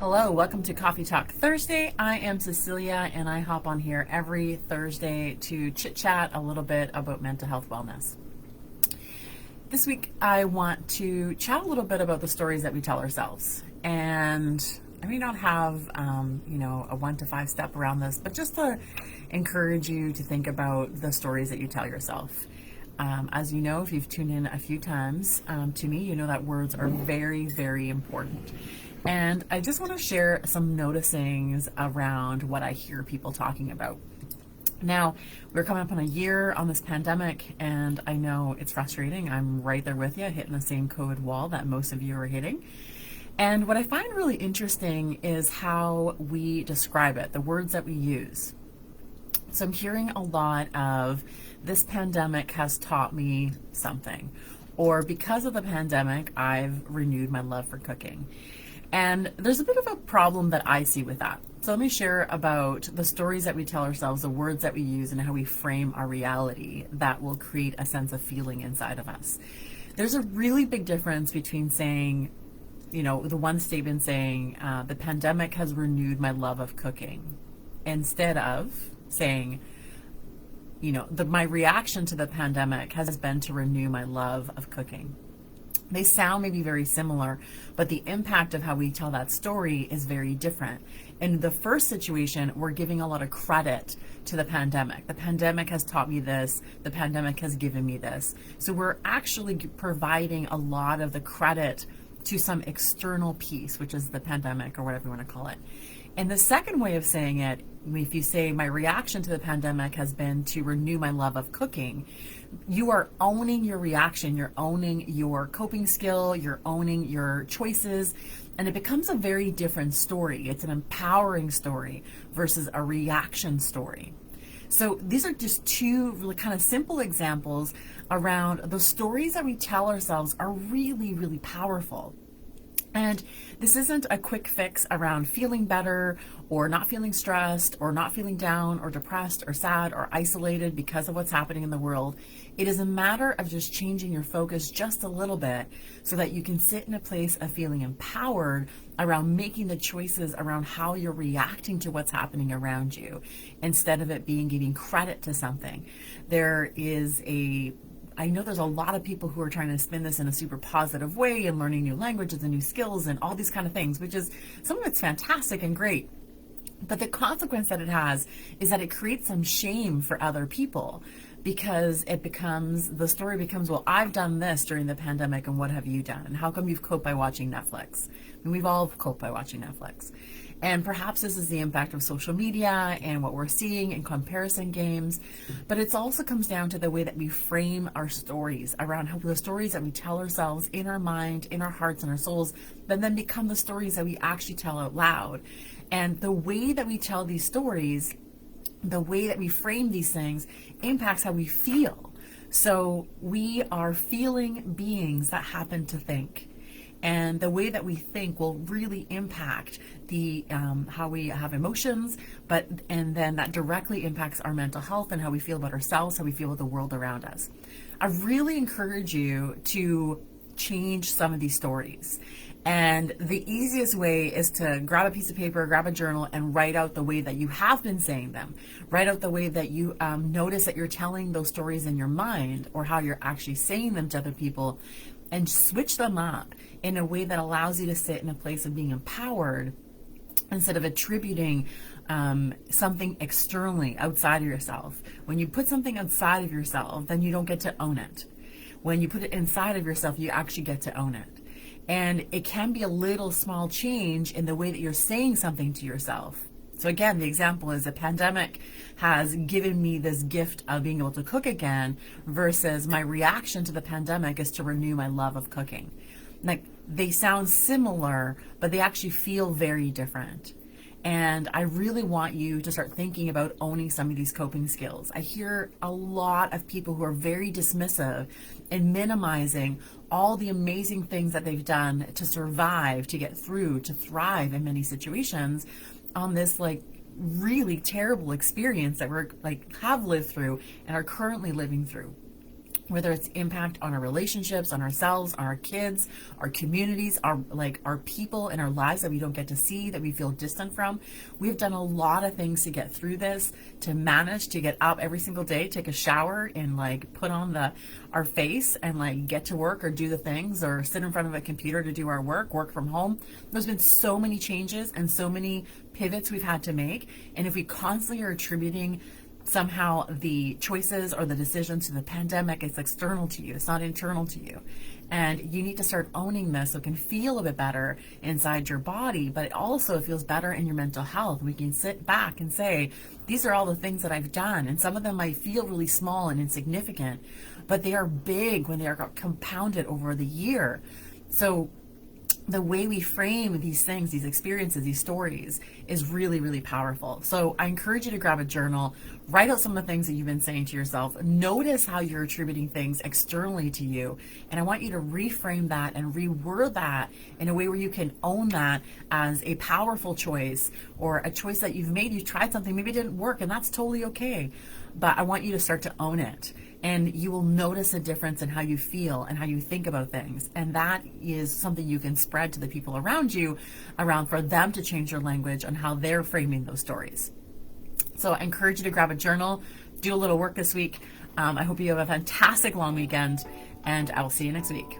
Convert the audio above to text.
Hello, welcome to Coffee Talk Thursday. I am Cecilia and I hop on here every Thursday to chit chat a little bit about mental health wellness. This week I want to chat a little bit about the stories that we tell ourselves. And I may not have, a 1 to 5 step around this, but just to encourage you to think about the stories that you tell yourself. As you know, if you've tuned in a few times to me, you know that words are very, very important. And I just want to share some noticings around what I hear people talking about. Now, we're coming up on a year on this pandemic, and I know it's frustrating. I'm right there with you, hitting the same COVID wall that most of you are hitting. And what I find really interesting is how we describe it, the words that we use. So I'm hearing a lot of, this pandemic has taught me something, or because of the pandemic, I've renewed my love for cooking. And there's a bit of a problem that I see with that. So let me share about the stories that we tell ourselves, the words that we use, and how we frame our reality that will create a sense of feeling inside of us. There's a really big difference between saying, the one statement saying, the pandemic has renewed my love of cooking, instead of saying, my reaction to the pandemic has been to renew my love of cooking. They sound maybe very similar, but the impact of how we tell that story is very different. In the first situation, we're giving a lot of credit to the pandemic. The pandemic has taught me this. The pandemic has given me this. So we're actually providing a lot of the credit to some external piece, which is the pandemic or whatever you want to call it. And the second way of saying it, if you say my reaction to the pandemic has been to renew my love of cooking, you are owning your reaction, you're owning your coping skill, you're owning your choices, and it becomes a very different story. It's an empowering story versus a reaction story. So these are just two really kind of simple examples around the stories that we tell ourselves are really, really powerful. And this isn't a quick fix around feeling better or not feeling stressed or not feeling down or depressed or sad or isolated because of what's happening in the world. It is a matter of just changing your focus just a little bit so that you can sit in a place of feeling empowered around making the choices around how you're reacting to what's happening around you, instead of it being giving credit to something. I know there's a lot of people who are trying to spin this in a super positive way and learning new languages and new skills and all these kind of things, which is, some of it's fantastic and great. But the consequence that it has is that it creates some shame for other people, because the story becomes, well, I've done this during the pandemic and what have you done? And how come you've coped by watching Netflix? And we've all coped by watching Netflix. And perhaps this is the impact of social media and what we're seeing in comparison games. But it also comes down to the way that we frame our stories around how the stories that we tell ourselves in our mind, in our hearts and our souls, but then become the stories that we actually tell out loud. And the way that we tell these stories, the way that we frame these things impacts how we feel. So we are feeling beings that happen to think. And the way that we think will really impact how we have emotions, and then that directly impacts our mental health and how we feel about ourselves, how we feel about the world around us. I really encourage you to change some of these stories. And the easiest way is to grab a piece of paper, grab a journal, and write out the way that you have been saying them. Write out the way that you notice that you're telling those stories in your mind, or how you're actually saying them to other people, and switch them up in a way that allows you to sit in a place of being empowered instead of attributing something externally outside of yourself. When you put something outside of yourself, then you don't get to own it. When you put it inside of yourself, you actually get to own it. And it can be a little small change in the way that you're saying something to yourself. So again, the example is the pandemic has given me this gift of being able to cook again, versus my reaction to the pandemic is to renew my love of cooking. Like, they sound similar, but they actually feel very different. And I really want you to start thinking about owning some of these coping skills. I hear a lot of people who are very dismissive and minimizing all the amazing things that they've done to survive, to get through, to thrive in many situations on this really terrible experience that we're have lived through and are currently living through. whether it's impact on our relationships, on ourselves, on our kids, our communities, our people in our lives that we don't get to see, that we feel distant from. We've done a lot of things to get through this, to manage to get up every single day, take a shower, and put on our face and get to work or do the things, or sit in front of a computer to do our work from home. There's been so many changes and so many pivots we've had to make. And if we constantly are attributing somehow the choices or the decisions to the pandemic, it's external to you, it's not internal to you. And you need to start owning this so it can feel a bit better inside your body, but it also feels better in your mental health. We can sit back and say, these are all the things that I've done, and some of them might feel really small and insignificant, but they are big when they are compounded over the year. So the way we frame these things, these experiences, these stories is really, really powerful. So I encourage you to grab a journal, write out some of the things that you've been saying to yourself, notice how you're attributing things externally to you. And I want you to reframe that and reword that in a way where you can own that as a powerful choice, or a choice that you've made. You've tried something, maybe it didn't work, and that's totally okay. But I want you to start to own it. And you will notice a difference in how you feel and how you think about things. And that is something you can spread to the people around you, for them to change their language on how they're framing those stories. So I encourage you to grab a journal, do a little work this week. I hope you have a fantastic long weekend, and I will see you next week.